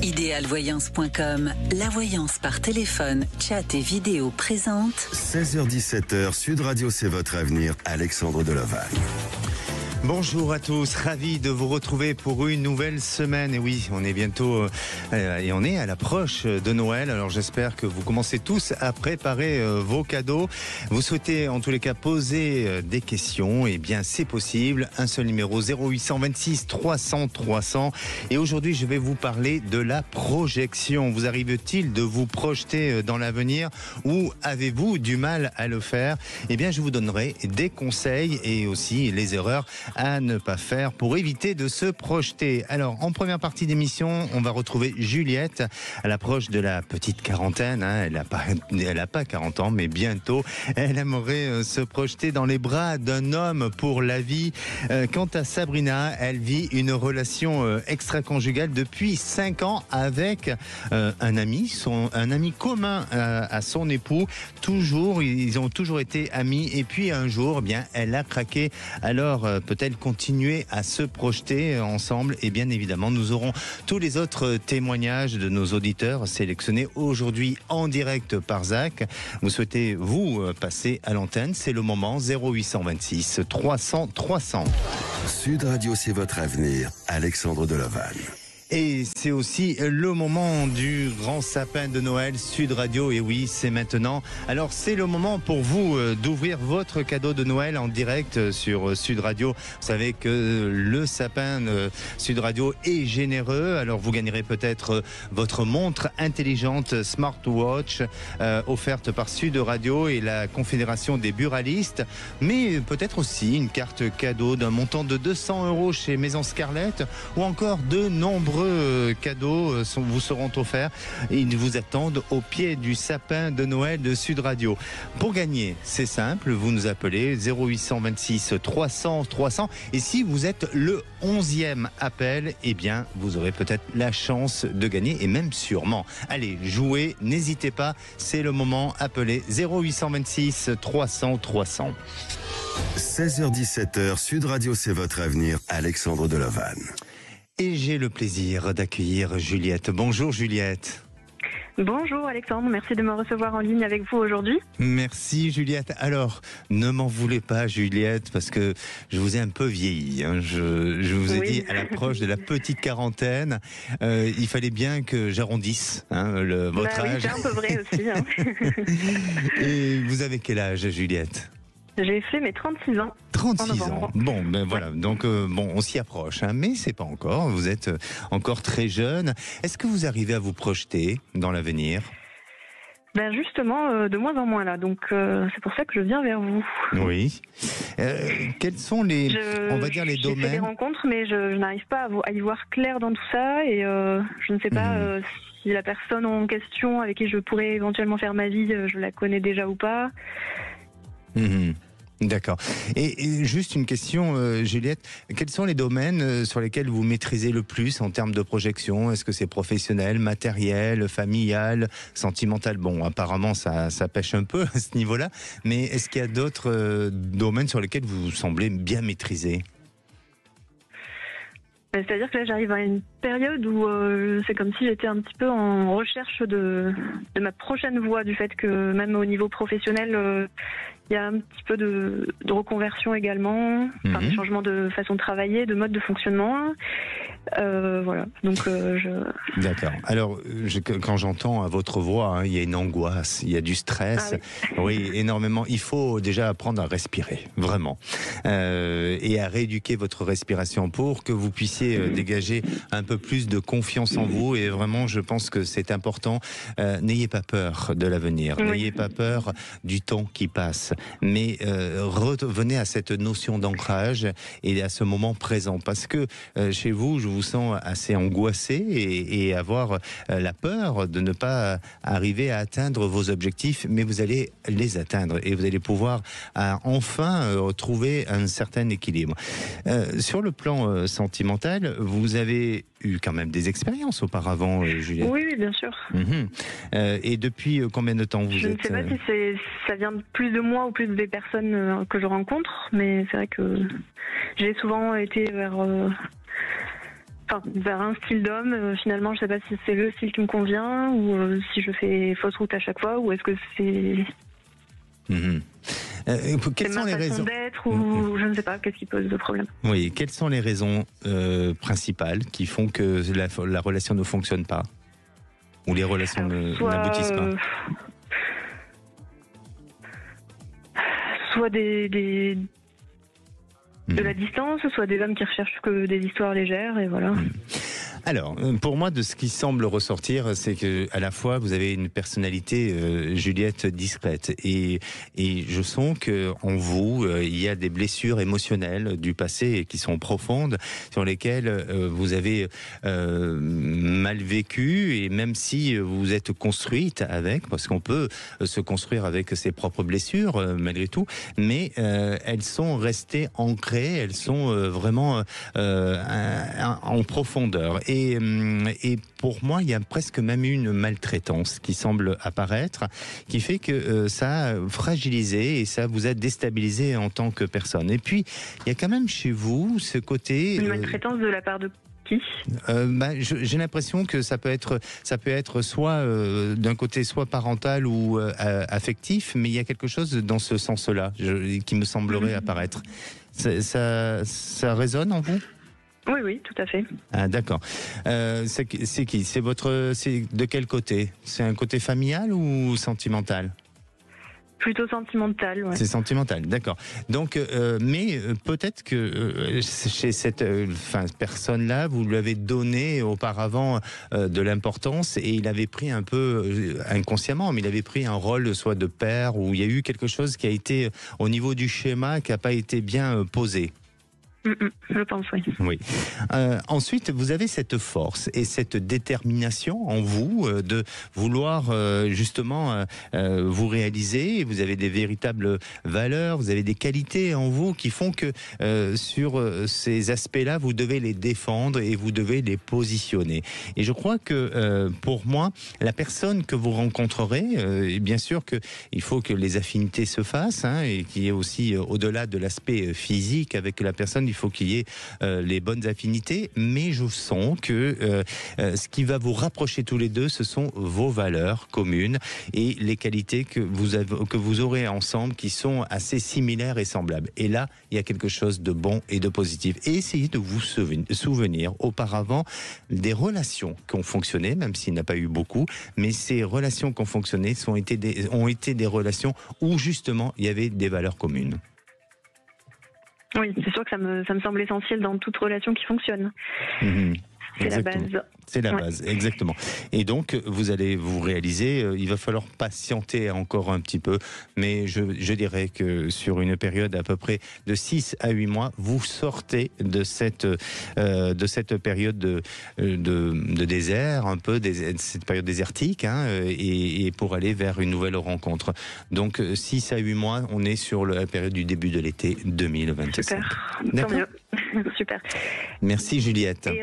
Idealvoyance.com, la voyance par téléphone, chat et vidéo présente. 16h-17h, Sud Radio, c'est votre avenir, Alexandre Delaval. Bonjour à tous, ravi de vous retrouver pour une nouvelle semaine. Et oui, on est bientôt et on est à l'approche de Noël. Alors j'espère que vous commencez tous à préparer vos cadeaux. Vous souhaitez en tous les cas poser des questions, et bien c'est possible. Un seul numéro, 0826 300 300. Et aujourd'hui je vais vous parler de la projection. Vous arrive-t-il de vous projeter dans l'avenir ou avez-vous du mal à le faire? Eh bien je vous donnerai des conseils et aussi les erreurs à ne pas faire pour éviter de se projeter. Alors, en première partie d'émission, on va retrouver Juliette à l'approche de la petite quarantaine. Elle n'a pas 40 ans, mais bientôt, elle aimerait se projeter dans les bras d'un homme pour la vie. Quant à Sabrina, elle vit une relation extra-conjugale depuis 5 ans avec un ami commun à son époux. Ils ont toujours été amis et puis un jour, bien, elle a craqué. Alors, peut-elle continuer à se projeter ensemble? Et bien évidemment, nous aurons tous les autres témoignages de nos auditeurs sélectionnés aujourd'hui en direct par Zach. Vous souhaitez vous passer à l'antenne? C'est le moment. 0826 300 300. Sud Radio, c'est votre avenir, Alexandre Delaval. Et c'est aussi le moment du grand sapin de Noël, Sud Radio. Et oui, c'est maintenant. Alors, c'est le moment pour vous d'ouvrir votre cadeau de Noël en direct sur Sud Radio. Vous savez que le sapin Sud Radio est généreux. Alors, vous gagnerez peut-être votre montre intelligente smartwatch offerte par Sud Radio et la Confédération des buralistes. Mais peut-être aussi une carte cadeau d'un montant de 200 € chez Maison Scarlett ou encore de nombreux cadeaux vous seront offerts et ils vous attendent au pied du sapin de Noël de Sud Radio. Pour gagner, c'est simple, vous nous appelez 0826 300 300 et si vous êtes le 11e appel, eh bien vous aurez peut-être la chance de gagner et même sûrement. Allez, jouez, n'hésitez pas, c'est le moment, appelez 0826 300 300. 16h-17h, Sud Radio, c'est votre avenir, Alexandre Delaval. Et j'ai le plaisir d'accueillir Juliette. Bonjour Juliette. Bonjour Alexandre, merci de me recevoir en ligne avec vous aujourd'hui. Merci Juliette. Alors, ne m'en voulez pas Juliette, parce que je vous ai un peu vieilli. Je vous ai dit à l'approche de la petite quarantaine, il fallait bien que j'arrondisse votre âge. Oui, c'est un peu vrai aussi. Et vous avez quel âge Juliette? J'ai fait mes 36 ans. 36 ans. Bon, ben voilà. Donc, on s'y approche, mais c'est pas encore. Vous êtes encore très jeune. Est-ce que vous arrivez à vous projeter dans l'avenir? Ben justement, de moins en moins là. Donc, c'est pour ça que je viens vers vous. Oui. Quels sont les domaines? J'ai fait des rencontres, mais je n'arrive pas à y voir clair dans tout ça. Et je ne sais pas si la personne en question avec qui je pourrais éventuellement faire ma vie, je la connais déjà ou pas. D'accord. Et juste une question, Juliette, quels sont les domaines sur lesquels vous maîtrisez le plus en termes de projection? Est-ce que c'est professionnel, matériel, familial, sentimental? Bon, apparemment, ça pêche un peu à ce niveau-là, mais est-ce qu'il y a d'autres domaines sur lesquels vous semblez bien maîtriser? C'est-à-dire que là, j'arrive à une période où c'est comme si j'étais un petit peu en recherche de ma prochaine voie, du fait que même au niveau professionnel, il y a un petit peu de reconversion également, de changement de façon de travailler, de mode de fonctionnement. Voilà, donc D'accord. Alors, quand j'entends à votre voix, il y a une angoisse, il y a du stress. Oui, énormément. Il faut déjà apprendre à respirer, vraiment. Et à rééduquer votre respiration pour que vous puissiez dégager un peu plus de confiance en vous. Et vraiment, je pense que c'est important. N'ayez pas peur de l'avenir. N'ayez pas peur du temps qui passe. Mais revenez à cette notion d'ancrage et à ce moment présent. Parce que chez vous, je vous sens assez angoissé et avoir la peur de ne pas arriver à atteindre vos objectifs, mais vous allez les atteindre et vous allez pouvoir enfin trouver un certain équilibre. Sur le plan sentimental, vous avez eu quand même des expériences auparavant, Juliette. Oui, bien sûr. Et depuis combien de temps vous êtes... Je ne sais pas si ça vient plus de moi ou plus des personnes que je rencontre, mais c'est vrai que j'ai souvent été vers enfin, vers un style d'homme. Finalement, je sais pas si c'est le style qui me convient ou si je fais fausse route à chaque fois ou est-ce que c'est quelles sont les raisons d'être ou je ne sais pas, qu'est-ce qui pose le problème? Oui, quelles sont les raisons principales qui font que la relation ne fonctionne pas ou les relations n'aboutissent pas? Soit de la distance, soit des hommes qui recherchent que des histoires légères et voilà. Alors, pour moi, de ce qui semble ressortir, c'est que à la fois vous avez une personnalité, Juliette, discrète, et je sens que en vous, il y a des blessures émotionnelles du passé qui sont profondes, sur lesquelles vous avez mal vécu, et même si vous êtes construite avec, parce qu'on peut se construire avec ses propres blessures malgré tout, mais elles sont restées ancrées, elles sont vraiment en profondeur. Et pour moi, il y a presque même une maltraitance qui semble apparaître, qui fait que ça a fragilisé et ça vous a déstabilisé en tant que personne. Et puis, il y a quand même chez vous ce côté... Une maltraitance de la part de qui? J'ai l'impression que ça peut être soit d'un côté soit parental ou affectif, mais il y a quelque chose dans ce sens-là qui me semblerait apparaître. Ça résonne en vous? Oui, tout à fait. Ah, d'accord. C'est qui? C'est de quel côté? C'est un côté familial ou sentimental? Plutôt sentimental, ouais. C'est sentimental, d'accord. Donc, mais peut-être que chez cette personne-là, vous lui avez donné auparavant de l'importance et il avait pris un peu inconsciemment, mais il avait pris un rôle soit de père ou il y a eu quelque chose qui a été au niveau du schéma qui n'a pas été bien posé. Je pense, oui. Oui. Ensuite, vous avez cette force et cette détermination en vous de vouloir justement vous réaliser. Vous avez des véritables valeurs, vous avez des qualités en vous qui font que sur ces aspects-là, vous devez les défendre et vous devez les positionner. Et je crois que pour moi, la personne que vous rencontrerez, et bien sûr qu'il faut que les affinités se fassent, hein, et qu'il y ait aussi, au-delà de l'aspect physique avec la personne, il faut qu'il y ait les bonnes affinités, mais je sens que ce qui va vous rapprocher tous les deux, ce sont vos valeurs communes et les qualités que vous aurez ensemble qui sont assez similaires et semblables. Et là, il y a quelque chose de bon et de positif. Et essayez de vous souvenir auparavant des relations qui ont fonctionné, même s'il n'y en a pas eu beaucoup, mais ces relations qui ont fonctionné ont été des relations où justement il y avait des valeurs communes. Oui, c'est sûr que ça me semble essentiel dans toute relation qui fonctionne. C'est la base. C'est la base, exactement. Et donc, vous allez vous réaliser, il va falloir patienter encore un petit peu, mais je dirais que sur une période à peu près de 6 à 8 mois, vous sortez de cette période de désert, un peu, cette période désertique, hein, et pour aller vers une nouvelle rencontre. Donc, 6 à 8 mois, on est sur la période du début de l'été 2025. Super, d'accord, tant mieux. Super. Merci Juliette. Et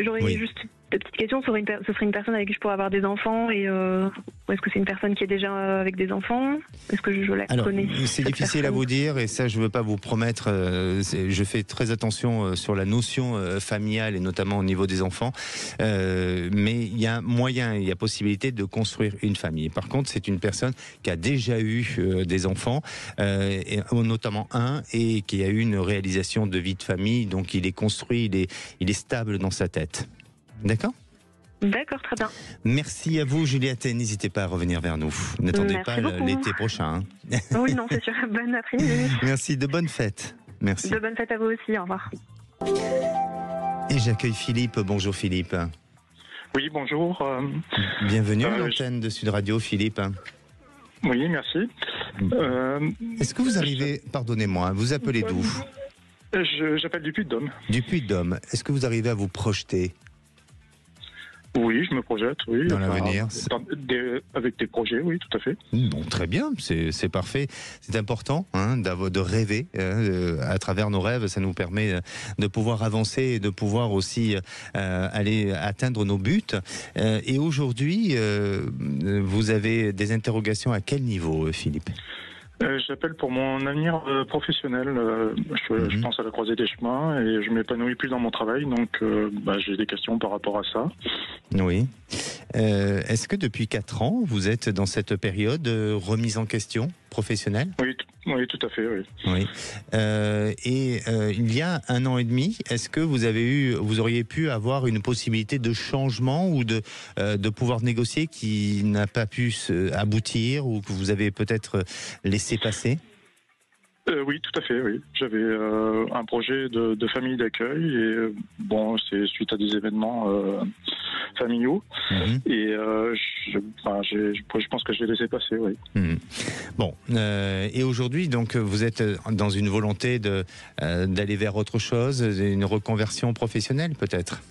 j'aurais juste de petites questions. Ce serait une personne avec qui je pourrais avoir des enfants ou est-ce que c'est une personne qui est déjà avec des enfants? Est-ce que je la connais? C'est difficile à vous dire et ça je ne veux pas vous promettre. Je fais très attention sur la notion familiale et notamment au niveau des enfants. Mais il y a moyen, il y a possibilité de construire une famille. Par contre, c'est une personne qui a déjà eu des enfants, et notamment un, et qui a eu une réalisation de vie de famille. Donc il est construit, il est stable dans sa tête. D'accord ? D'accord, très bien. Merci à vous Juliette, et n'hésitez pas à revenir vers nous. N'attendez pas l'été prochain. Hein. Oui, non, c'est sûr. Bonne après-midi. Merci, de bonnes fêtes. Merci. De bonnes fêtes à vous aussi, au revoir. Et j'accueille Philippe. Bonjour Philippe. Oui, bonjour. Bienvenue à l'antenne de Sud Radio, Philippe. Oui, merci. Est-ce que vous arrivez, pardonnez-moi, vous appelez d'où? J'appelle du Puy-de-Dôme. Du Puy-de-Dôme. Est-ce que vous arrivez à vous projeter? Oui, je me projette, oui. Dans l'avenir. Avec des projets, oui, tout à fait. Bon, très bien, c'est parfait. C'est important hein, de rêver. À travers nos rêves, ça nous permet de pouvoir avancer et de pouvoir aussi aller atteindre nos buts. Et aujourd'hui, vous avez des interrogations à quel niveau, Philippe? J'appelle pour mon avenir professionnel. Je pense à la croisée des chemins et je m'épanouis plus dans mon travail, donc j'ai des questions par rapport à ça. Oui. Est-ce que depuis 4 ans, vous êtes dans cette période de remise en question professionnelle ? Oui, tout à fait, oui. Oui. Il y a 1 an et demi, est-ce que vous auriez pu avoir une possibilité de changement ou de pouvoir négocier qui n'a pas pu aboutir ou que vous avez peut-être laissé passer ? Oui, tout à fait, oui. J'avais un projet de famille d'accueil et c'est suite à des événements familiaux et je pense que je l'ai laissé passer, oui. Bon, et aujourd'hui, donc, vous êtes dans une volonté d'aller vers autre chose, une reconversion professionnelle peut-être ?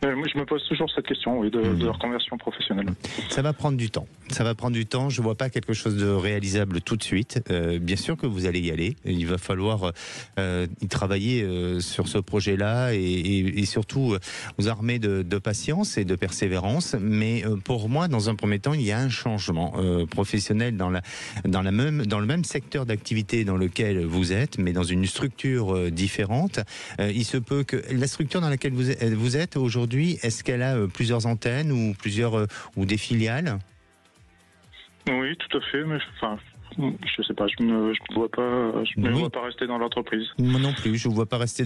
Moi, je me pose toujours cette question, oui, de reconversion professionnelle. Ça va prendre du temps. Ça va prendre du temps. Je ne vois pas quelque chose de réalisable tout de suite. Bien sûr que vous allez y aller. Il va falloir y travailler sur ce projet-là et surtout vous armer de patience et de persévérance. Mais pour moi, dans un premier temps, il y a un changement professionnel dans le même secteur d'activité dans lequel vous êtes, mais dans une structure différente. Il se peut que la structure dans laquelle vous êtes aujourd'hui, est-ce qu'elle a plusieurs antennes ou ou des filiales ? Oui, tout à fait, mais je sais pas, je me vois pas rester dans l'entreprise. Moi non plus, je ne vois pas rester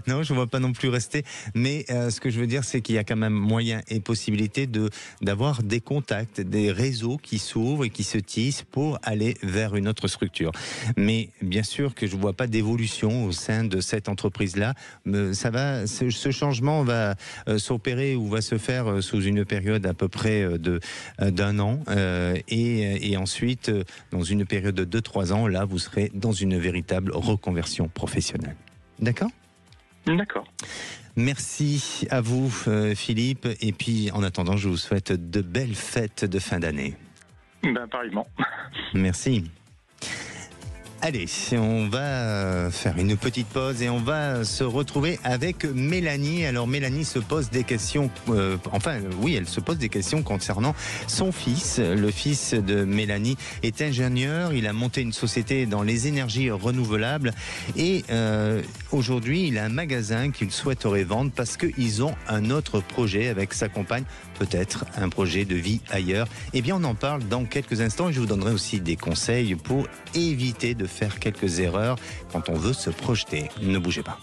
non, je ne vois pas non plus rester. Mais ce que je veux dire, c'est qu'il y a quand même moyen et possibilité d'avoir des contacts, des réseaux qui s'ouvrent et qui se tissent pour aller vers une autre structure. Mais bien sûr que je ne vois pas d'évolution au sein de cette entreprise-là. Ce changement va s'opérer ou va se faire sous une période à peu près d'1 an. Et ensuite, dans une période de 2-3 ans, là, vous serez dans une véritable reconversion professionnelle. D'accord ? D'accord. Merci à vous, Philippe. Et puis, en attendant, je vous souhaite de belles fêtes de fin d'année. Pareillement. Merci. Allez, on va faire une petite pause et on va se retrouver avec Mélanie. Alors Mélanie se pose des questions, elle se pose des questions concernant son fils. Le fils de Mélanie est ingénieur, il a monté une société dans les énergies renouvelables et aujourd'hui il a un magasin qu'il souhaiterait vendre parce qu'ils ont un autre projet avec sa compagne, peut-être un projet de vie ailleurs. Eh bien on en parle dans quelques instants et je vous donnerai aussi des conseils pour éviter de faire quelques erreurs quand on veut se projeter. Ne bougez pas.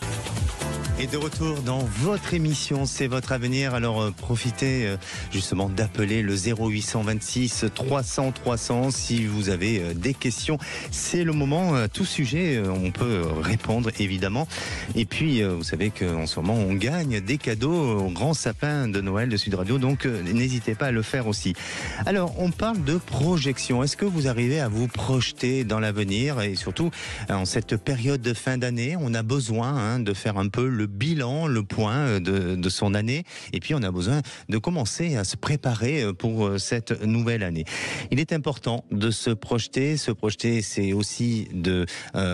Et de retour dans votre émission, c'est votre avenir. Alors profitez justement d'appeler le 0826 300 300 si vous avez des questions. C'est le moment, tout sujet, on peut répondre évidemment. Et puis vous savez qu'en ce moment on gagne des cadeaux au grand sapin de Noël de Sud Radio, donc n'hésitez pas à le faire aussi. Alors on parle de projection. Est-ce que vous arrivez à vous projeter dans l'avenir et surtout en cette période de fin d'année, on a besoin de faire un peu le bilan, le point de son année, et puis on a besoin de commencer à se préparer pour cette nouvelle année. Il est important de se projeter. Se projeter, c'est aussi de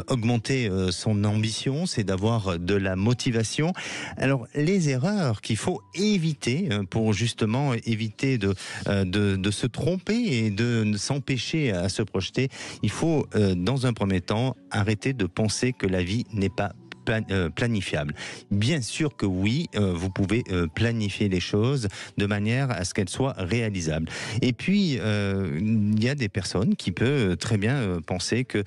augmenter son ambition, c'est d'avoir de la motivation. Alors les erreurs qu'il faut éviter pour justement éviter de se tromper et de s'empêcher à se projeter, il faut dans un premier temps arrêter de penser que la vie n'est pas planifiable. Bien sûr que oui, vous pouvez planifier les choses de manière à ce qu'elles soient réalisables. Et puis, il y a des personnes qui peuvent très bien penser que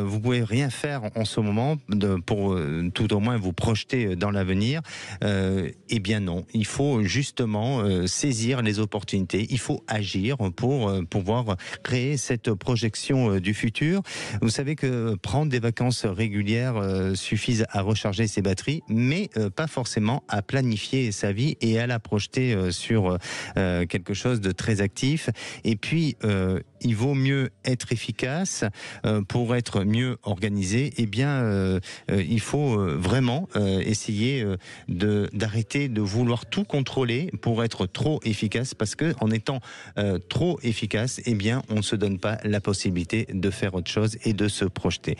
vous pouvez rien faire en ce moment pour tout au moins vous projeter dans l'avenir. Eh bien non, il faut justement saisir les opportunités, il faut agir pour pouvoir créer cette projection du futur. Vous savez que prendre des vacances régulières suffit à recharger ses batteries, mais pas forcément à planifier sa vie et à la projeter sur quelque chose de très actif. Et puis, il vaut mieux être efficace pour être mieux organisé. Eh bien, il faut vraiment essayer d'arrêter de vouloir tout contrôler pour être trop efficace, parce que en étant trop efficace, eh bien, on ne se donne pas la possibilité de faire autre chose et de se projeter.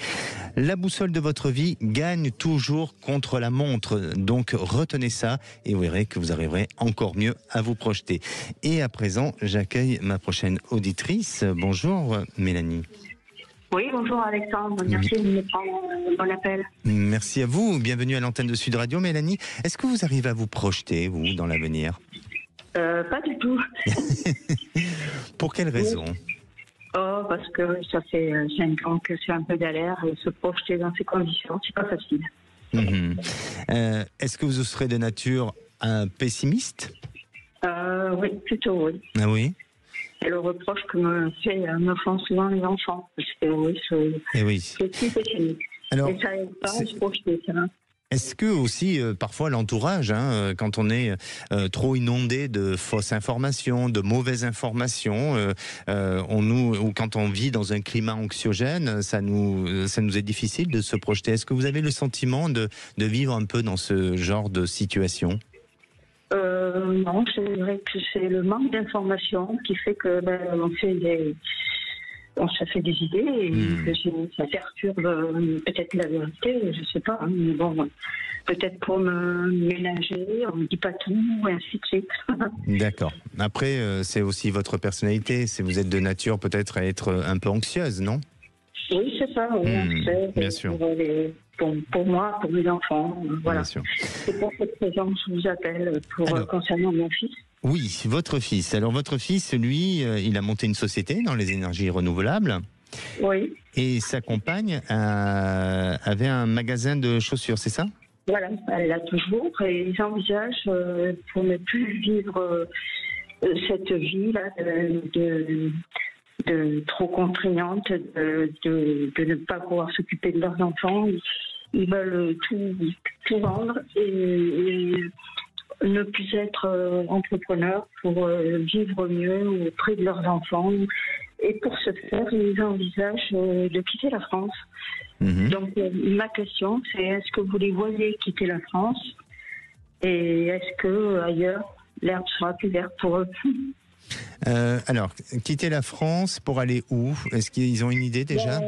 La boussole de votre vie gagne toujours contre la montre, donc retenez ça et vous verrez que vous arriverez encore mieux à vous projeter. Et à présent, j'accueille ma prochaine auditrice. Bonjour Mélanie. Oui, bonjour Alexandre, merci de me prendre mon appel. Merci à vous, bienvenue à l'antenne de Sud Radio. Mélanie, est-ce que vous arrivez à vous projeter, vous, dans l'avenir? Pas du tout. Pour quelle raison? Oh, parce que ça fait 5 ans que c'est un peu galère et se projeter dans ces conditions, c'est pas facile. Est-ce que vous serez de nature pessimiste? Oui, plutôt oui. Ah oui? C'est le reproche que me font souvent les enfants. Parce que oui, c'est plus pessimiste. Alors, et ça aide pas à se projeter, ça. Est-ce que aussi, parfois, l'entourage, quand on est trop inondé de fausses informations, de mauvaises informations, ou quand on vit dans un climat anxiogène, ça nous est difficile de se projeter. Est-ce que vous avez le sentiment de vivre un peu dans ce genre de situation? Non, c'est vrai que c'est le manque d'informations qui fait que on se fait des idées et que ça perturbe peut-être la vérité, je sais pas. Mais bon, peut-être pour me ménager, on ne dit pas tout, et ainsi de suite. D'accord. Après, c'est aussi votre personnalité. Vous êtes de nature peut-être à être un peu anxieuse, non? Oui, c'est ça. Oui, bien sûr. Pour moi, pour mes enfants, voilà. Bien sûr. C'est pour cette raison que je vous appelle concernant mon fils. Oui, votre fils. Alors votre fils, lui, il a monté une société dans les énergies renouvelables. Oui. Et sa compagne avait un magasin de chaussures, c'est ça? Voilà, elle l'a toujours et ils envisagent pour ne plus vivre cette vie-là de trop contraignante, de ne pas pouvoir s'occuper de leurs enfants. Ils veulent tout vendre et ne plus être entrepreneurs pour vivre mieux auprès de leurs enfants. Et pour ce faire, ils envisagent de quitter la France. Donc ma question, c'est est-ce que vous les voyez quitter la France? Et est-ce que ailleurs, l'herbe sera plus verte pour eux? Alors, quitter la France pour aller où? Est-ce qu'ils ont une idée déjà?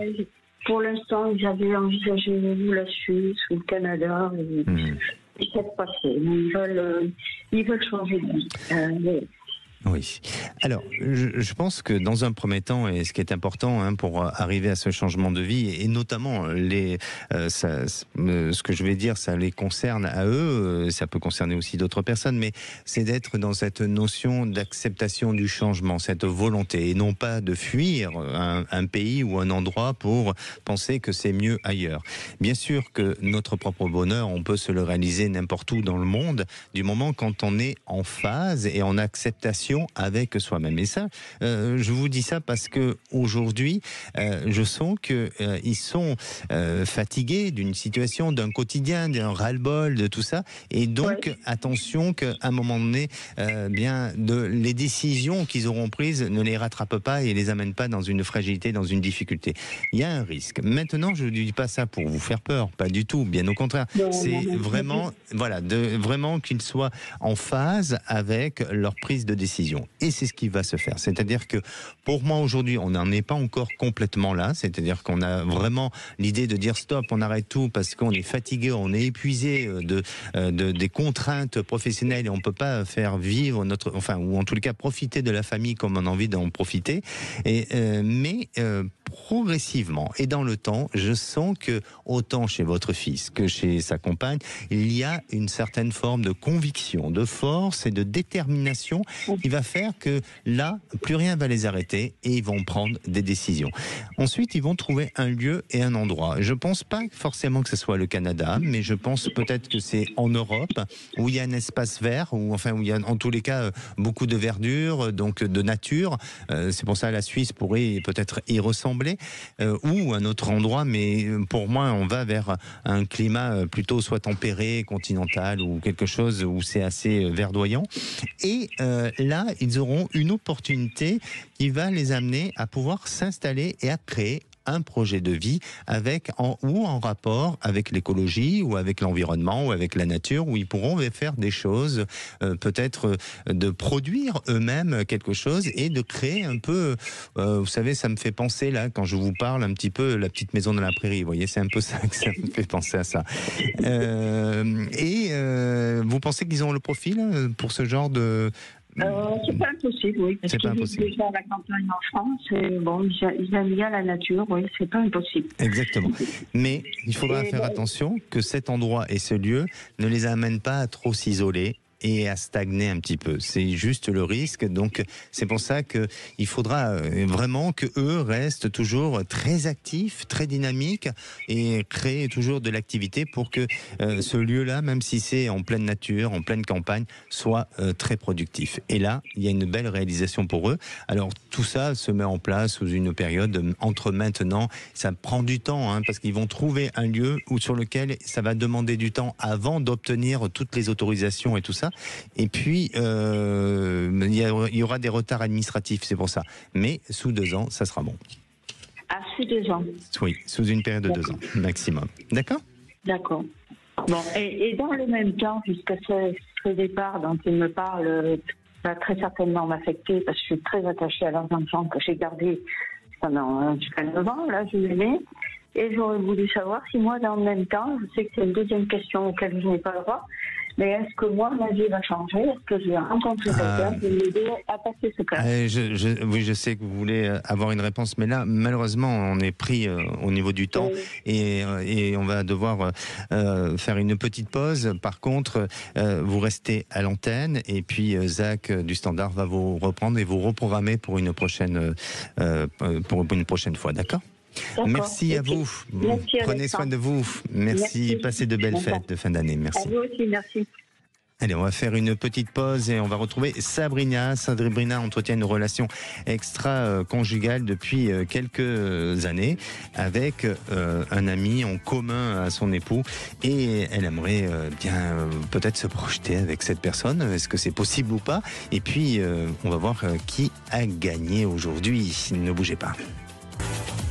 Pour l'instant, ils avaient envisagé la Suisse ou le Canada. Ils savent pas. Ils veulent changer de vie. Oui. Alors, je pense que dans un premier temps, et ce qui est important pour arriver à ce changement de vie, et notamment ce que je vais dire, ça les concerne à eux, ça peut concerner aussi d'autres personnes, mais c'est d'être dans cette notion d'acceptation du changement, cette volonté, et non pas de fuir un pays ou un endroit pour penser que c'est mieux ailleurs. Bien sûr que notre propre bonheur, on peut se le réaliser n'importe où dans le monde, du moment quand on est en phase et en acceptation avec soi-même. Et ça, je vous dis ça parce que aujourd'hui, je sens que ils sont fatigués d'une situation, d'un quotidien, d'un ras-le-bol, de tout ça. Et donc, attention qu'à un moment donné, les décisions qu'ils auront prises ne les rattrapent pas et les amènent pas dans une fragilité, dans une difficulté. Il y a un risque. Maintenant, je ne dis pas ça pour vous faire peur, pas du tout. Bien au contraire. C'est vraiment, vraiment qu'ils soient en phase avec leur prise de décision. Et c'est ce qui va se faire. C'est-à-dire que pour moi aujourd'hui, on n'en est pas encore complètement là. C'est-à-dire qu'on a vraiment l'idée de dire stop, on arrête tout parce qu'on est fatigué, on est épuisé des contraintes professionnelles et on ne peut pas faire vivre ou en tout cas profiter de la famille comme on a envie d'en profiter. Mais progressivement et dans le temps, je sens que autant chez votre fils que chez sa compagne, il y a une certaine forme de conviction, de force et de détermination qui va faire que là, plus rien va les arrêter et ils vont prendre des décisions. Ensuite, ils vont trouver un lieu et un endroit. Je pense pas forcément que ce soit le Canada, mais je pense peut-être que c'est en Europe où il y a un espace vert, où il y a en tous les cas beaucoup de verdure, donc de nature. C'est pour ça que la Suisse pourrait peut-être y ressembler, ou un autre endroit, mais pour moi, on va vers un climat plutôt soit tempéré, continental, ou quelque chose où c'est assez verdoyant. Et là, ils auront une opportunité qui va les amener à pouvoir s'installer et à créer un projet de vie en rapport avec l'écologie ou avec l'environnement ou avec la nature, où ils pourront faire des choses, peut-être de produire eux-mêmes quelque chose et de créer un peu, vous savez, ça me fait penser là, quand je vous parle un petit peu, la petite maison dans la prairie, vous voyez, c'est un peu ça que ça me fait penser à ça. Vous pensez qu'ils ont le profil pour ce genre de C'est pas impossible, oui. Parce qu'ils vivent déjà à la campagne en France. Et bon, ils aiment bien la nature, oui, c'est pas impossible. Exactement. Mais il faudra faire attention que cet endroit et ce lieu ne les amènent pas à trop s'isoler et à stagner un petit peu. C'est juste le risque. Donc, c'est pour ça qu'il faudra vraiment que eux restent toujours très actifs, très dynamiques et créer toujours de l'activité pour que ce lieu-là, même si c'est en pleine nature, en pleine campagne, soit très productif. Et là, il y a une belle réalisation pour eux. Alors, tout ça se met en place sous une période entre maintenant. Ça prend du temps, hein, parce qu'ils vont trouver un lieu sur lequel ça va demander du temps avant d'obtenir toutes les autorisations et tout ça. Et puis, il y aura des retards administratifs, c'est pour ça. Mais sous 2 ans, ça sera bon. Ah, sous 2 ans? Oui, sous une période de 2 ans, maximum. D'accord? D'accord. Bon, et dans le même temps, puisque ce départ dont il me parle va très certainement m'affecter, parce que je suis très attachée à leurs enfants que j'ai gardés pendant jusqu'à 9 ans, là, je les mets. Et j'aurais voulu savoir si moi, dans le même temps, je sais que c'est une deuxième question auquel je n'ai pas le droit, mais est-ce que moi, ma vie va changer? Est-ce que je vais rencontrer quelqu'un pour m'aider à passer ce cas? Oui, je sais que vous voulez avoir une réponse, mais là, malheureusement, on est pris au niveau du temps et on va devoir faire une petite pause. Par contre, vous restez à l'antenne et puis Zach du Standard va vous reprendre et vous reprogrammer pour une prochaine fois, d'accord? Merci à vous. Merci, prenez soin de vous. Merci. Passez de belles fêtes de fin d'année. Merci. À vous aussi, merci. Allez, on va faire une petite pause et on va retrouver Sabrina. Sabrina entretient une relation extra-conjugale depuis quelques années avec un ami en commun à son époux et elle aimerait bien peut-être se projeter avec cette personne. Est-ce que c'est possible ou pas? Et puis, on va voir qui a gagné aujourd'hui. Ne bougez pas.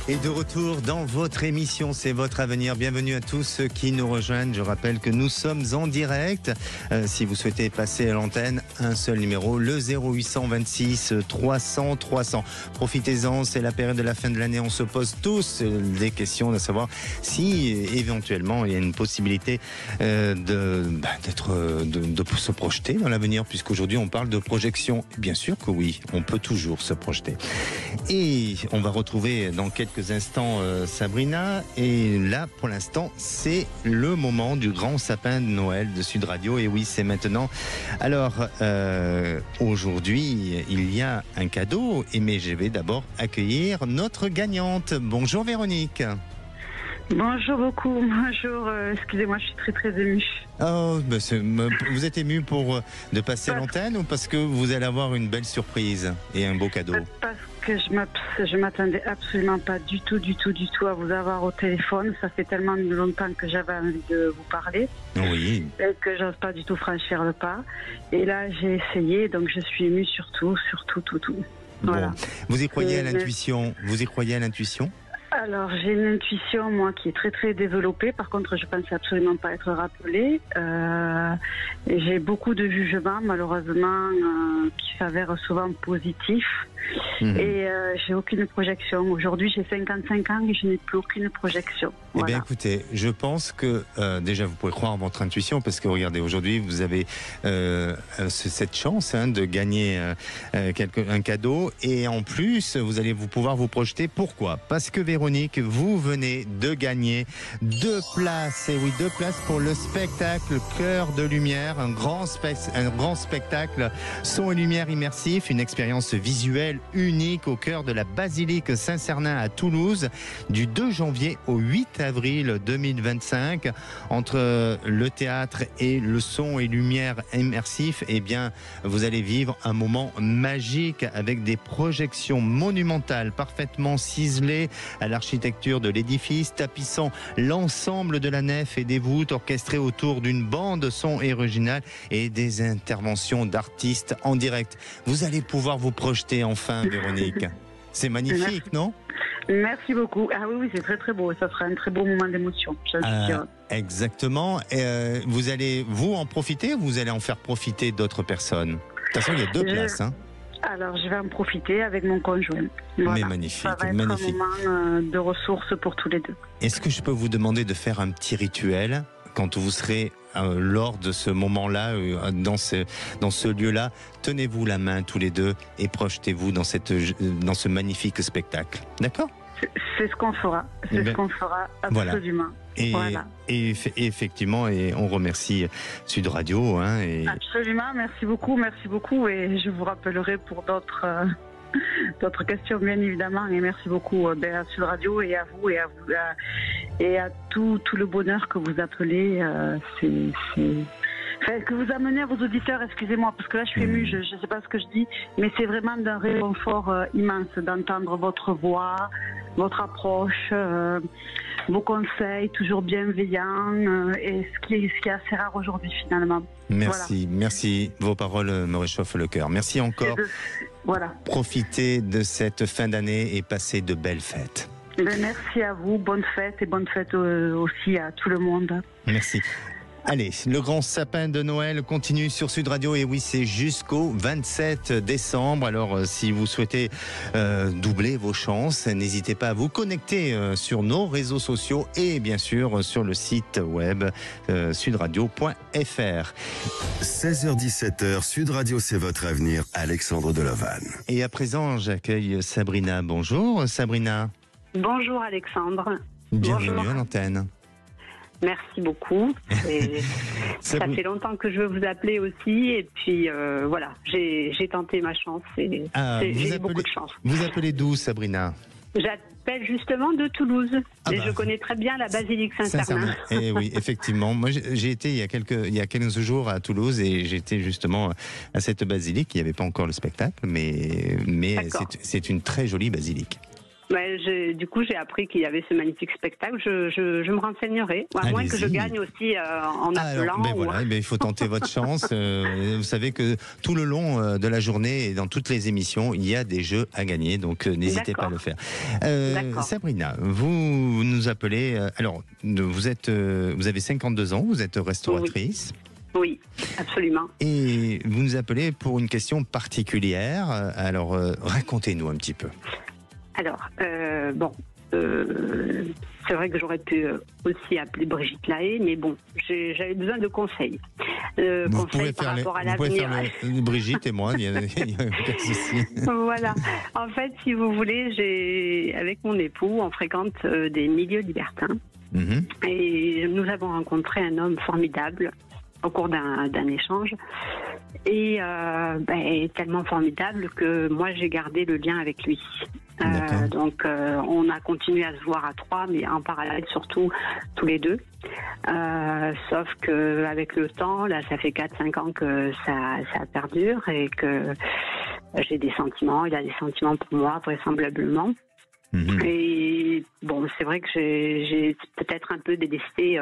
Et de retour dans votre émission, c'est votre avenir. Bienvenue à tous ceux qui nous rejoignent. Je rappelle que nous sommes en direct. Si vous souhaitez passer à l'antenne, un seul numéro, le 0826 300 300. Profitez-en, c'est la période de la fin de l'année. On se pose tous des questions de savoir si éventuellement il y a une possibilité de se projeter dans l'avenir, puisqu'aujourd'hui on parle de projection. Bien sûr que oui, on peut toujours se projeter. Et on va retrouver dans quelques instants Sabrina, et là pour l'instant c'est le moment du grand sapin de Noël de Sud Radio, et oui c'est maintenant. Alors aujourd'hui il y a un cadeau, mais je vais d'abord accueillir notre gagnante. Bonjour Véronique. Bonjour beaucoup, bonjour, excusez-moi, je suis très très émue. Oh, ben vous êtes émue de passer l'antenne ou parce que vous allez avoir une belle surprise et un beau cadeau? Parce que je m'attendais absolument pas du tout à vous avoir au téléphone. Ça fait tellement longtemps que j'avais envie de vous parler. Oui. Et que j'ose pas du tout franchir le pas. Et là j'ai essayé, donc je suis émue surtout tout. Voilà. Bon. Vous y croyez à l'intuition? Vous y croyez à l'intuition? Alors, j'ai une intuition, moi, qui est très, très développée. Par contre, je pense absolument pas être rappelée. J'ai beaucoup de jugements, malheureusement, qui s'avèrent souvent positifs. Et j'ai aucune projection. Aujourd'hui, j'ai 55 ans et je n'ai plus aucune projection. Voilà. Eh bien, écoutez, je pense que déjà, vous pouvez croire en votre intuition, parce que regardez, aujourd'hui, vous avez cette chance de gagner un cadeau. Et en plus, vous allez pouvoir vous projeter. Pourquoi? Parce que Véronique, vous venez de gagner 2 places. Et oui, 2 places pour le spectacle Cœur de Lumière, un grand spectacle son et lumière immersif, une expérience visuelle unique au cœur de la basilique Saint-Cernin à Toulouse, du 2 janvier au 8 avril 2025. Entre le théâtre et le son et lumière immersif, eh bien, vous allez vivre un moment magique avec des projections monumentales parfaitement ciselées à l'architecture de l'édifice, tapissant l'ensemble de la nef et des voûtes, orchestrées autour d'une bande son originale et des interventions d'artistes en direct. Vous allez pouvoir vous projeter enfin, Véronique. C'est magnifique, non? Merci beaucoup. Ah oui, c'est très très beau. Ça sera un très beau moment d'émotion. Exactement. Vous allez en profiter ou vous allez en faire profiter d'autres personnes? De toute façon, il y a 2 places. Alors, je vais en profiter avec mon conjoint. Voilà. Mais magnifique, ça va être magnifique. un moment de ressources pour tous les deux. Est-ce que je peux vous demander de faire un petit rituel quand vous serez lors de ce moment-là, dans ce lieu-là, tenez-vous la main tous les deux et projetez-vous dans ce magnifique spectacle. D'accord ? C'est ce qu'on fera. C'est ce qu'on fera, absolument. Voilà. Et effectivement, et on remercie Sud Radio. Absolument, merci beaucoup. Et je vous rappellerai pour d'autres questions, bien évidemment. Et merci beaucoup à Sud Radio et à vous et à tout le bonheur que vous appelez. Que vous amenez à vos auditeurs, excusez-moi, parce que là je suis émue, je ne sais pas ce que je dis, mais c'est vraiment d'un réconfort immense d'entendre votre voix, votre approche, vos conseils toujours bienveillants, et ce qui est assez rare aujourd'hui finalement. Merci, merci. Vos paroles me réchauffent le cœur. Merci encore. Profitez de cette fin d'année et passez de belles fêtes. Merci à vous, bonne fête et bonne fête aussi à tout le monde. Merci. Allez, le grand sapin de Noël continue sur Sud Radio, et oui, c'est jusqu'au 27 décembre. Alors, si vous souhaitez doubler vos chances, n'hésitez pas à vous connecter sur nos réseaux sociaux et bien sûr sur le site web sudradio.fr. 16h-17h, Sud Radio, c'est votre avenir, Alexandre Delovan. Et à présent, j'accueille Sabrina. Bonjour Sabrina. Bonjour Alexandre. Bienvenue à l'antenne. Merci beaucoup. Ça fait longtemps que je veux vous appeler aussi, et puis voilà, j'ai tenté ma chance et j'ai beaucoup de chance. Vous appelez d'où, Sabrina ? J'appelle justement de Toulouse, et je connais très bien la basilique Saint-Sernin. Eh oui, effectivement. Moi, j'ai été il y a 15 jours à Toulouse, et j'étais justement à cette basilique. Il n'y avait pas encore le spectacle, mais c'est une très jolie basilique. Du coup, j'ai appris qu'il y avait ce magnifique spectacle. Je me renseignerai, à moins que je gagne aussi en appelant. Il faut tenter votre chance. Vous savez que tout le long de la journée et dans toutes les émissions, il y a des jeux à gagner, donc n'hésitez pas à le faire. Sabrina, vous nous appelez. Alors, vous avez 52 ans, vous êtes restauratrice. Oui, absolument. Et vous nous appelez pour une question particulière. Alors, racontez-nous un petit peu. Alors, c'est vrai que j'aurais pu aussi appeler Brigitte Lahaye, mais bon, j'avais besoin de conseils. Vous pouvez faire Brigitte et moi, il n'y a aucun souci. Voilà. En fait, si vous voulez, avec mon époux, on fréquente des milieux libertins. Et nous avons rencontré un homme formidable au cours d'un échange. Et tellement formidable que moi, j'ai gardé le lien avec lui. Donc on a continué à se voir à 3, mais en parallèle surtout tous les deux, sauf qu'avec le temps, là ça fait 4-5 ans que ça perdure, et que j'ai des sentiments, il a des sentiments pour moi vraisemblablement. Et bon, c'est vrai que j'ai peut-être un peu délaissé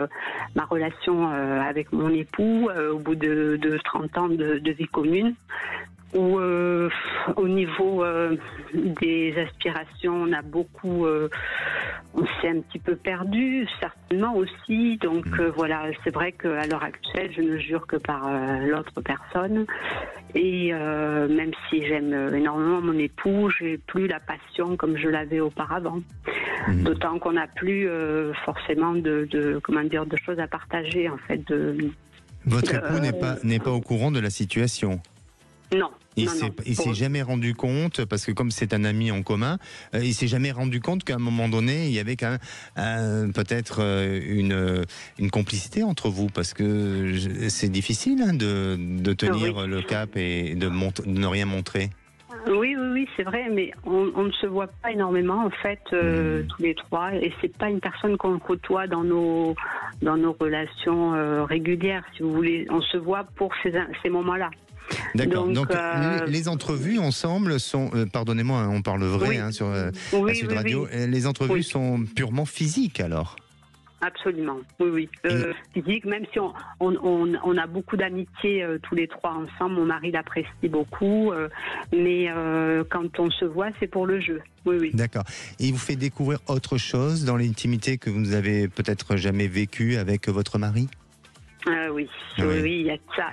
ma relation avec mon époux au bout de 30 ans de vie commune, où au niveau des aspirations, on s'est un petit peu perdu, certainement aussi. Donc voilà, c'est vrai qu'à l'heure actuelle, je ne jure que par l'autre personne. Et même si j'aime énormément mon époux, j'ai plus la passion comme je l'avais auparavant. D'autant qu'on n'a plus forcément de choses à partager, en fait. Votre époux n'est pas au courant de la situation? Non. Il s'est jamais rendu compte, parce que comme c'est un ami en commun, il s'est jamais rendu compte qu'à un moment donné, il y avait quand même peut-être une complicité entre vous, parce que c'est difficile de tenir le cap et de ne rien montrer. Oui, c'est vrai, mais on ne se voit pas énormément en fait tous les trois, et c'est pas une personne qu'on côtoie dans nos relations régulières, si vous voulez. On se voit pour ces moments-là. D'accord. Donc les entrevues ensemble sont, pardonnez-moi, on parle vrai sur Sud Radio. Les entrevues sont purement physiques alors. Absolument, oui. Physique, même si on a beaucoup d'amitié tous les trois ensemble. Mon mari l'apprécie beaucoup, mais quand on se voit, c'est pour le jeu. Oui. D'accord. Et il vous fait découvrir autre chose dans l'intimité que vous n'avez peut-être jamais vécue avec votre mari ? Oui, il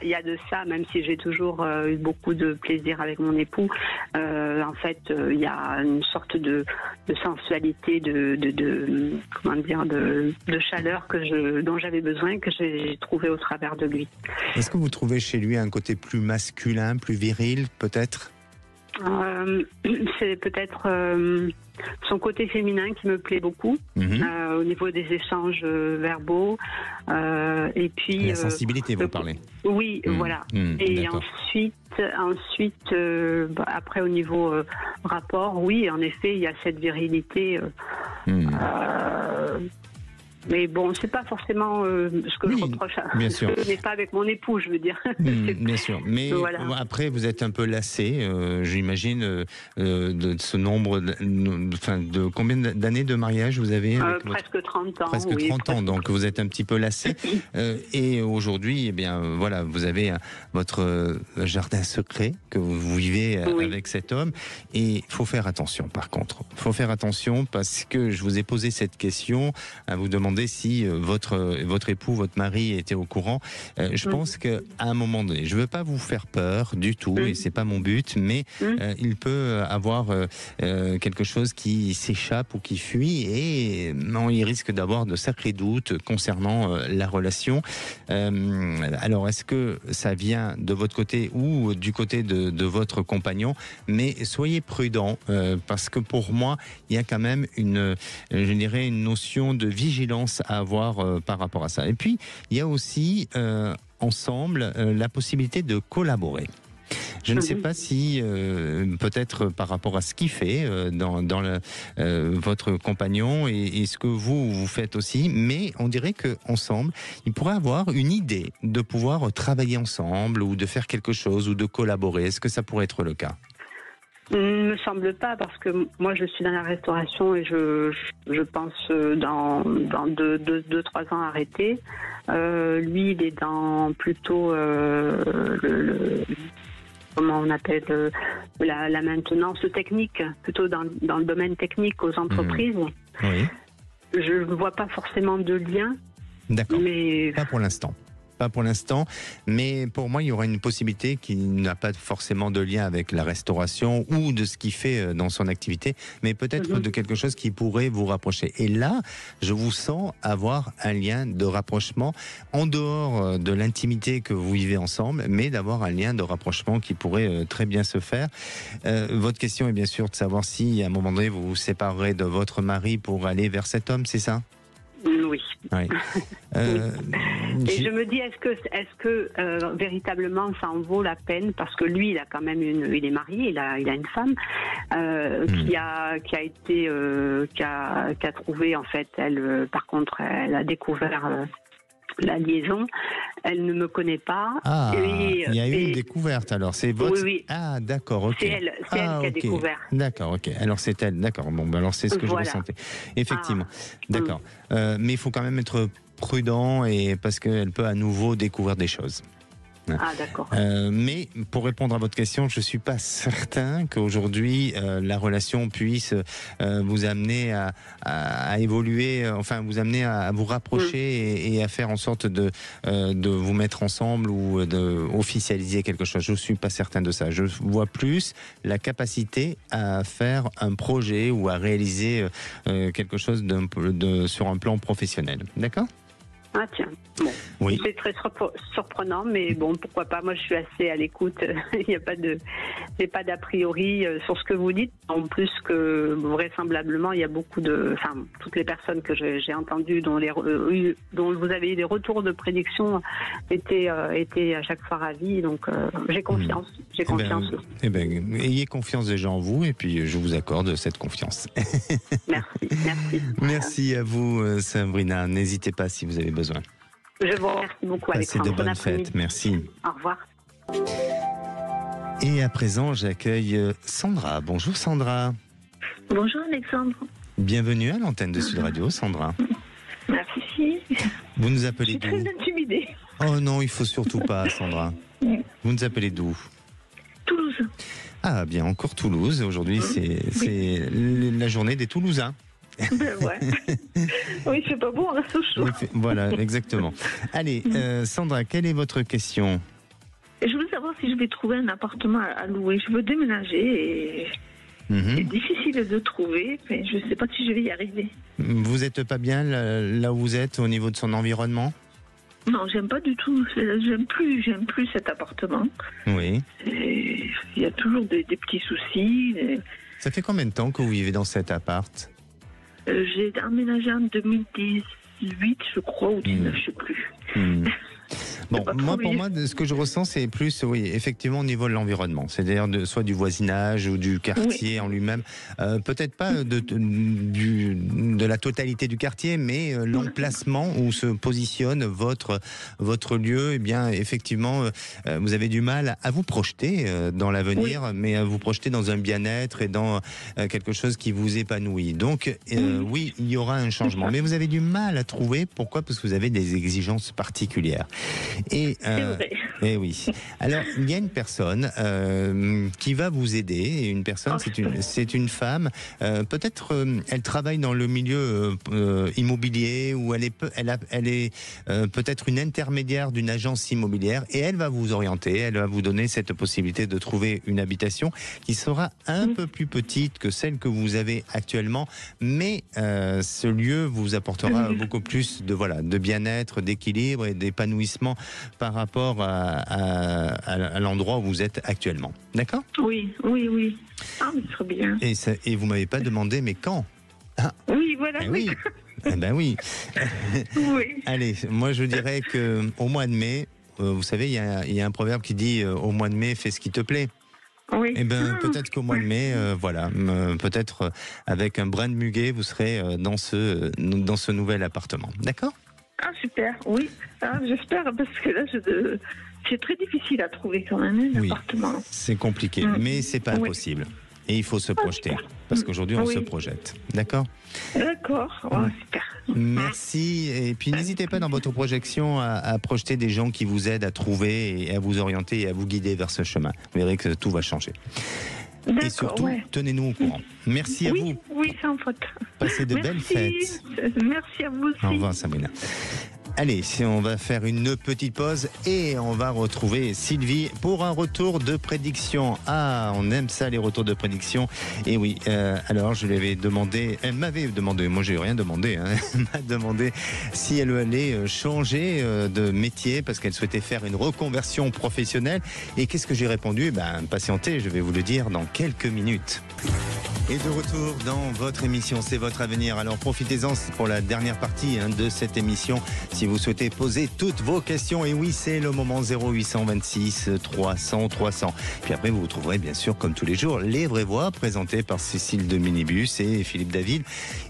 y a de ça, même si j'ai toujours eu beaucoup de plaisir avec mon époux. En fait, il y a une sorte de sensualité, de chaleur dont j'avais besoin, que j'ai trouvé au travers de lui. Est-ce que vous trouvez chez lui un côté plus masculin, plus viril, peut-être ? C'est peut-être son côté féminin qui me plaît beaucoup, au niveau des échanges verbaux, et puis la sensibilité, vous parlez. Oui, voilà. Et ensuite, après au niveau rapport, oui, en effet, il y a cette virilité. Mais bon, c'est pas forcément ce que je reproche à ce que je n'ai pas avec mon époux, je veux dire. Bien sûr. Mais voilà. Après, vous êtes un peu lassé, j'imagine, de ce nombre, de combien d'années de mariage vous avez avec presque 30 ans. Presque 30 ans, donc vous êtes un petit peu lassé. Et aujourd'hui, eh bien, voilà, vous avez votre jardin secret que vous vivez avec cet homme. Et il faut faire attention, par contre. Il faut faire attention parce que je vous ai posé cette question à vous demander si votre époux, votre mari était au courant. Je pense qu'à un moment donné, je ne veux pas vous faire peur du tout, et c'est pas mon but, mais il peut avoir quelque chose qui s'échappe ou qui fuit, et il risque d'avoir de sacrés doutes concernant la relation. Alors, est-ce que ça vient de votre côté ou du côté de votre compagnon? Mais soyez prudents, parce que pour moi, il y a quand même une notion de vigilance à avoir par rapport à ça. Et puis, il y a aussi ensemble la possibilité de collaborer. Je ne sais pas si, peut-être par rapport à ce qu'il fait dans votre compagnon et ce que vous faites aussi, mais on dirait qu'ensemble, il pourrait avoir une idée de pouvoir travailler ensemble ou de faire quelque chose ou de collaborer. Est-ce que ça pourrait être le cas ? Il ne me semble pas, parce que moi je suis dans la restauration et je pense dans 2-3 ans arrêter. Lui il est dans plutôt comment on appelle la maintenance technique, plutôt dans le domaine technique aux entreprises. Oui. Je ne vois pas forcément de lien. D'accord, mais pas pour l'instant. Pas pour l'instant, mais pour moi, il y aura une possibilité qui n'a pas forcément de lien avec la restauration ou de ce qu'il fait dans son activité, mais peut-être de quelque chose qui pourrait vous rapprocher. Et là, je vous sens avoir un lien de rapprochement en dehors de l'intimité que vous vivez ensemble, mais d'avoir un lien de rapprochement qui pourrait très bien se faire. Votre question est bien sûr de savoir si, à un moment donné, vous vous séparerez de votre mari pour aller vers cet homme, c'est ça ? Oui. Oui. Et je me dis, est-ce que véritablement ça en vaut la peine, parce que lui, il a quand même il est marié, il a une femme qui a trouvé, en fait, elle, par contre, elle a découvert la liaison. Elle ne me connaît pas. Ah, il y a eu une découverte alors. C'est votre... Oui. Ah, d'accord, ok. C'est elle qui a découvert. D'accord, ok. Alors c'est elle, d'accord. Bon, alors c'est ce que je ressentais. Effectivement, d'accord. Mais il faut quand même être prudent parce qu'elle peut à nouveau découvrir des choses. Ah, d'accord. Mais pour répondre à votre question, je ne suis pas certain qu'aujourd'hui la relation puisse vous amener à évoluer, enfin vous amener à vous rapprocher et à faire en sorte de vous mettre ensemble ou d'officialiser quelque chose. Je ne suis pas certain de ça. Je vois plus la capacité à faire un projet ou à réaliser quelque chose sur un plan professionnel. D'accord ? Ah tiens, bon. Oui. C'est très surprenant, mais bon, pourquoi pas. Moi, je suis assez à l'écoute. Il n'y a pas d'a priori sur ce que vous dites. En plus que vraisemblablement, il y a beaucoup toutes les personnes que j'ai entendues, dont vous avez eu des retours de prédiction, étaient à chaque fois ravis. Donc, j'ai confiance. Ayez confiance déjà en vous, et puis je vous accorde cette confiance. Merci. Merci à vous, Sabrina. N'hésitez pas si vous avez besoin. Je vous remercie beaucoup, Alexandre. Passez de bonnes fêtes, merci. Au revoir. Et à présent, j'accueille Sandra. Bonjour Sandra. Bonjour Alexandre. Bienvenue à l'antenne de Sud Radio, Sandra. Merci. Vous nous appelez d'où ? Je suis très intimidée. Oh non, il faut surtout pas, Sandra. Vous nous appelez d'où ? Toulouse. Ah bien, encore Toulouse. Aujourd'hui, c'est la journée des Toulousains. Ben ouais. Oui, c'est pas bon, on reste au chaud. Voilà, exactement. Allez, Sandra, quelle est votre question? Je voulais savoir si je vais trouver un appartement à louer. Je veux déménager et c'est difficile de trouver, mais je ne sais pas si je vais y arriver. Vous n'êtes pas bien là où vous êtes au niveau de son environnement? Non, j'aime pas du tout. J'aime plus cet appartement. Oui. Il y a toujours des petits soucis. Ça fait combien de temps que vous vivez dans cet appart? J'ai aménagé en 2018, je crois, ou 19, je sais plus. Bon, pour moi, ce que je ressens, c'est plus, oui, effectivement, au niveau de l'environnement. C'est-à-dire soit du voisinage ou du quartier en lui-même. Peut-être pas de la totalité du quartier, mais l'emplacement où se positionne votre lieu, eh bien, effectivement, vous avez du mal à vous projeter dans l'avenir, mais à vous projeter dans un bien-être et dans quelque chose qui vous épanouit. Donc, oui, il y aura un changement. Mais vous avez du mal à trouver. Pourquoi? Parce que vous avez des exigences particulières. Et oui. Alors, il y a une personne qui va vous aider. Et une personne, c'est une femme. Peut-être elle travaille dans le milieu immobilier ou elle est peut-être une intermédiaire d'une agence immobilière et elle va vous orienter. Elle va vous donner cette possibilité de trouver une habitation qui sera un peu plus petite que celle que vous avez actuellement, mais ce lieu vous apportera beaucoup plus de bien-être, d'équilibre et d'épanouissement par rapport à l'endroit où vous êtes actuellement. D'accord? Oui. Ah, mais très bien. Et vous m'avez pas demandé, mais quand? Oui, voilà. Oui. Eh ben oui. Oui. Allez, moi je dirais que au mois de mai, vous savez, il y a un proverbe qui dit au mois de mai, fais ce qui te plaît. Oui. Eh ben peut-être qu'au mois de mai, peut-être avec un brin de muguet, vous serez dans ce nouvel appartement. D'accord? Ah, super, oui. Ah, j'espère, parce que là, c'est très difficile à trouver quand même un appartement. C'est compliqué, mais c'est pas impossible. Et il faut se projeter, parce qu'aujourd'hui, on se projette. D'accord? D'accord, super. Merci. Et puis, n'hésitez pas dans votre projection à projeter des gens qui vous aident à trouver et à vous orienter et à vous guider vers ce chemin. Vous verrez que tout va changer. Et surtout, tenez-nous au courant. Merci à vous. Oui, sans faute. Passez de belles fêtes. Merci à vous aussi. Au revoir, Sabrina. Allez, on va faire une petite pause et on va retrouver Sylvie pour un retour de prédiction. Ah, on aime ça, les retours de prédiction. Et oui, alors je lui avais demandé, elle m'avait demandé, moi j'ai rien demandé, elle m'a demandé si elle allait changer de métier parce qu'elle souhaitait faire une reconversion professionnelle. Et qu'est-ce que j'ai répondu? Patientez, je vais vous le dire dans quelques minutes. Et de retour dans votre émission, c'est votre avenir. Alors profitez-en pour la dernière partie de cette émission. Si vous souhaitez poser toutes vos questions, et oui, c'est le moment 0826 300 300. Puis après, vous trouverez bien sûr, comme tous les jours, les vraies voix présentées par Cécile de Minibus et Philippe David,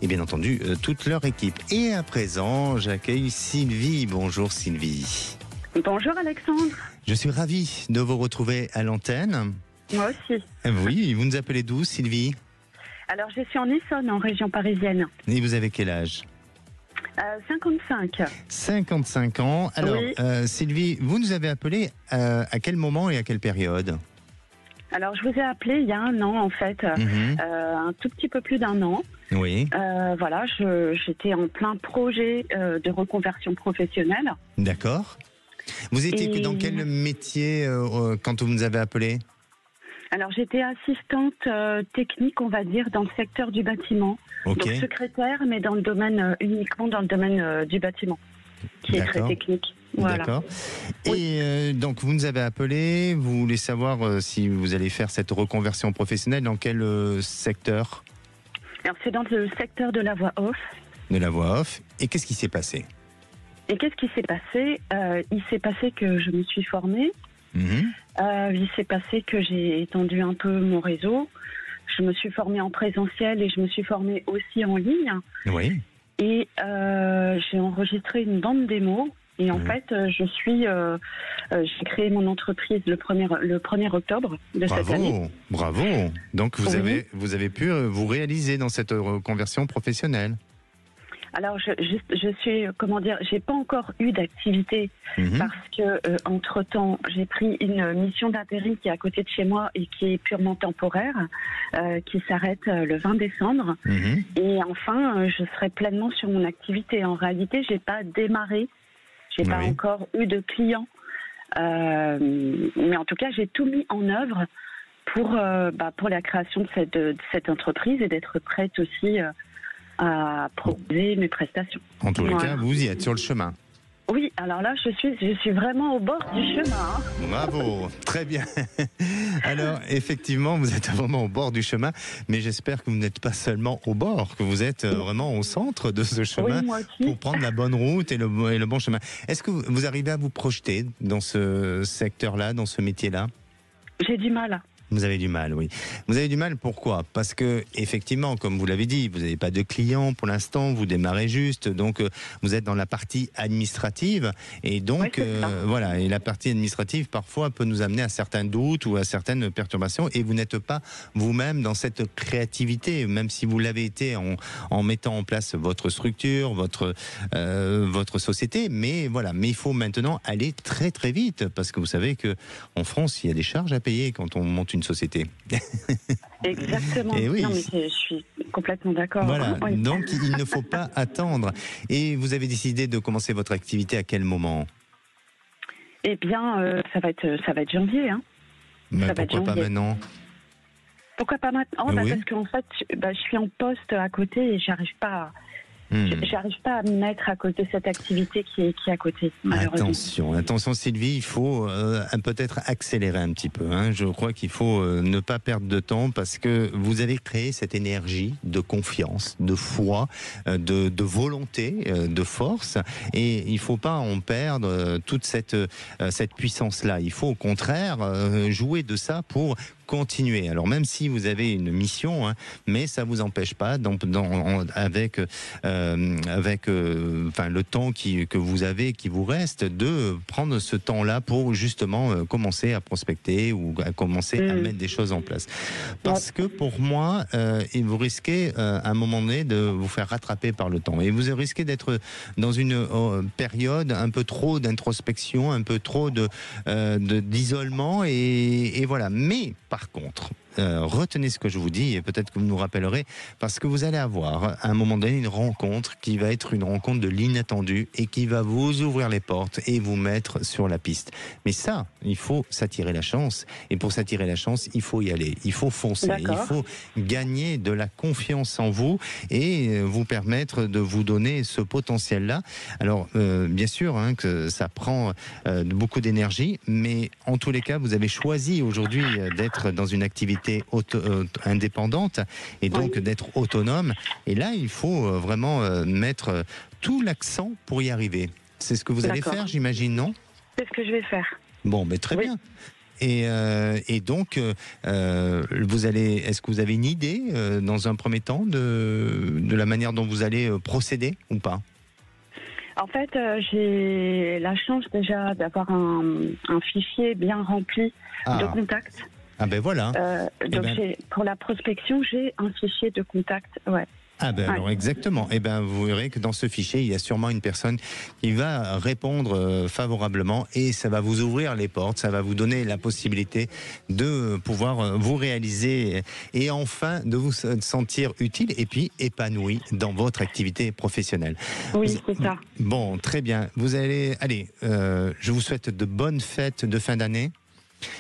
et bien entendu, toute leur équipe. Et à présent, j'accueille Sylvie. Bonjour Sylvie. Bonjour Alexandre. Je suis ravi de vous retrouver à l'antenne. Moi aussi. Oui, vous nous appelez d'où, Sylvie? Alors, je suis en Essonne, en région parisienne. Et vous avez quel âge? 55. 55 ans. Alors, oui. Sylvie, vous nous avez appelé à quel moment et à quelle période? Alors, je vous ai appelé il y a un an, en fait. Un tout petit peu plus d'un an. Oui. Voilà, j'étais en plein projet de reconversion professionnelle. D'accord. Vous étiez dans quel métier quand vous nous avez appelé? Alors, j'étais assistante technique, on va dire, dans le secteur du bâtiment. Okay. Donc, secrétaire, mais dans le domaine, uniquement dans le domaine du bâtiment, qui est très technique. Voilà. D'accord. Et donc, vous nous avez appelé, vous voulez savoir si vous allez faire cette reconversion professionnelle, dans quel secteur? Alors, c'est dans le secteur de la voix off. De la voix off. Et qu'est-ce qui s'est passé? Et qu'est-ce qui s'est passé? Il s'est passé que je me suis formée. Il s'est passé que j'ai étendu un peu mon réseau. Je me suis formée en présentiel et je me suis formée aussi en ligne. Oui. Et j'ai enregistré une bande démo. Et en fait, j'ai créé mon entreprise le 1er octobre de cette année. Bravo. Donc vous avez pu vous réaliser dans cette reconversion professionnelle. Alors, je suis, comment dire, j'ai pas encore eu d'activité parce que, entre-temps, j'ai pris une mission d'intérim qui est à côté de chez moi et qui est purement temporaire, qui s'arrête le 20 décembre. Et enfin, je serai pleinement sur mon activité. En réalité, j'ai pas démarré, j'ai pas encore eu de clients. Mais en tout cas, j'ai tout mis en œuvre pour la création de cette entreprise et d'être prête aussi à proposer mes prestations. En tous les cas, vous y êtes sur le chemin. Oui, alors là, je suis vraiment au bord du chemin. Bravo, très bien. Alors, effectivement, vous êtes vraiment au bord du chemin, mais j'espère que vous n'êtes pas seulement au bord, que vous êtes vraiment au centre de ce chemin pour prendre la bonne route et le bon chemin. Est-ce que vous arrivez à vous projeter dans ce secteur-là, dans ce métier-là? J'ai du mal. Vous avez du mal, oui. Vous avez du mal, pourquoi? Parce que, effectivement, comme vous l'avez dit, vous n'avez pas de clients pour l'instant, vous démarrez juste, donc vous êtes dans la partie administrative, et donc, voilà, et la partie administrative, parfois, peut nous amener à certains doutes ou à certaines perturbations, et vous n'êtes pas vous-même dans cette créativité, même si vous l'avez été en mettant en place votre structure, votre société, mais voilà, mais il faut maintenant aller très très vite, parce que vous savez qu'en France, il y a des charges à payer quand on monte une société. Exactement. Et oui. Non, mais je suis complètement d'accord. Voilà. Donc il ne faut pas attendre. Et vous avez décidé de commencer votre activité à quel moment? Eh bien, ça va être janvier. Hein. Mais pourquoi pas maintenant? Pourquoi pas maintenant? Parce qu'en fait, je suis en poste à côté et j'arrive pas à me mettre à côté de cette activité qui est à côté, malheureusement. Attention Sylvie, il faut peut-être accélérer un petit peu. Hein. Je crois qu'il faut ne pas perdre de temps parce que vous avez créé cette énergie de confiance, de foi, de volonté, de force, et il ne faut pas en perdre toute cette puissance-là. Il faut au contraire jouer de ça pour continuer. Alors même si vous avez une mission, hein, mais ça vous empêche pas, avec le temps que vous avez, qui vous reste, de prendre ce temps-là pour justement commencer à prospecter ou à commencer à mettre des choses en place. Parce que pour moi, vous risquez à un moment donné de vous faire rattraper par le temps. Et vous risquez d'être dans une période un peu trop d'introspection, un peu trop d'isolement et voilà. Mais par contre, retenez ce que je vous dis et peut-être que vous nous rappellerez, parce que vous allez avoir à un moment donné une rencontre qui va être une rencontre de l'inattendu et qui va vous ouvrir les portes et vous mettre sur la piste. Mais ça, il faut s'attirer la chance, et pour s'attirer la chance, il faut y aller, il faut foncer, il faut gagner de la confiance en vous et vous permettre de vous donner ce potentiel-là. Alors bien sûr hein, que ça prend beaucoup d'énergie, mais en tous les cas, vous avez choisi aujourd'hui d'être dans une activité indépendante et donc d'être autonome. Et là, il faut vraiment mettre tout l'accent pour y arriver. C'est ce que vous allez faire, j'imagine, non? C'est ce que je vais faire. Bon, mais très bien. Et donc, est-ce que vous avez une idée, dans un premier temps, de la manière dont vous allez procéder ou pas? En fait, j'ai la chance déjà d'avoir un fichier bien rempli de contacts. Ah ben voilà. Donc pour la prospection, j'ai un fichier de contacts. Ouais. Ah ben alors exactement. Et ben vous verrez que dans ce fichier, il y a sûrement une personne qui va répondre favorablement et ça va vous ouvrir les portes, ça va vous donner la possibilité de pouvoir vous réaliser et enfin de vous sentir utile et puis épanoui dans votre activité professionnelle. Oui, c'est ça. Bon, très bien. Vous allez, je vous souhaite de bonnes fêtes de fin d'année.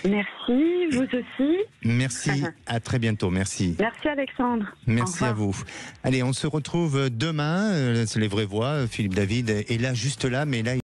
Merci, vous aussi. Merci, à très bientôt, merci. Merci Alexandre. Merci à vous. Allez, on se retrouve demain, c'est les vraies voix, Philippe David est là, juste là, mais là...